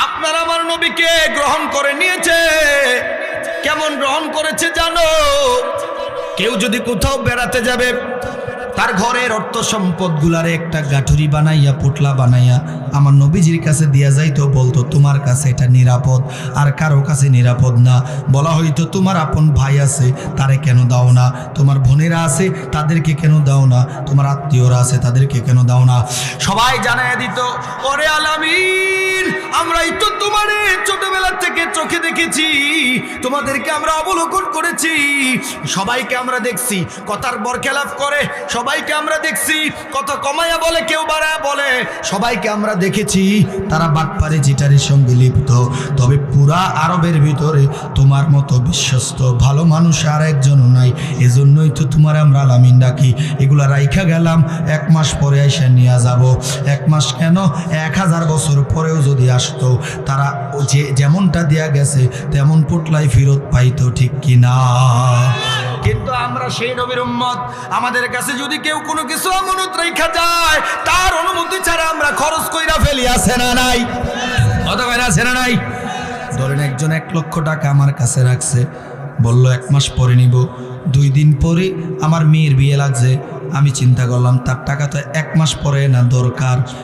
আপনার আমার নবীকে গ্রহণ করে নিয়েছে। কেমন গ্রহণ করেছে জানো? কেউ যদি কোথাও বেড়াতে যাবে, তার ঘরের অর্থ সম্পদ গুলারে একটা গাঠুরি বানাইয়া পুটলা বানাইয়া আমার নবীজির কাছে দিয়া যাইতো, বলতো তোমার কাছে এটা নিরাপদ, আর কারো কাছে নিরাপদ না। বলা হইতো তোমার আপন ভাই আছে, তারে কেন দাও না? তোমার বোনেরা আছে, তাদেরকে কেন দাও না? তোমার আত্মীয়রা আছে, তাদেরকে কেন দাও না? সবাই জানাইয়া দিত, ওরে আলামিন, আমরাই তো তোমারে ছোটবেলা থেকে চোখে দেখেছি, তোমাদেরকে আমরা অবলোকন করেছি, সবাইকে আমরা দেখছি কথার বরখেলাপ করে, সবাইকে আমরা দেখছি কথা কমাইয়া বলে, কেউ বাড়ায়া বলে, সবাইকে আমরা দেখেছি তারা বাটপারে জিটারির সঙ্গে লিপ্ত। তবে পুরা আরবের ভিতরে তোমার মতো বিশ্বস্ত ভালো মানুষ আর একজনও নাই, এজন্যই তো তোমার আমরা আলামিন ডাকি। এগুলা রাইখা গেলাম, 1 মাস পরে এসে নিয়ে যাব। 1 মাস কেন, 1000 বছর পরেও যদি আসতো, তারা যে যেমনটা দেয়া গেছে তেমন পুটলাই ফেরত পাইতো, ঠিক কিনা? কিন্তু আমরা সেই নবীর উম্মত, আমাদের কাছে যদি কেউ কোনো কিছু আমানত রেখা যায়, তার অনুমতি ছাড়া আমরা খরচ কইরা ফেলি, আছে না নাই? অথবা আছে না নাই? ধরেন একজন 1 লক্ষ টাকা আমার কাছে রাখছে, বলল 1 মাস পরে নিব। 2 দিন পরে আমার মেয়ের বিয়ে লাগছে, আমি চিন্তা করলাম তার টাকা তো 1 মাস পরে না দরকার,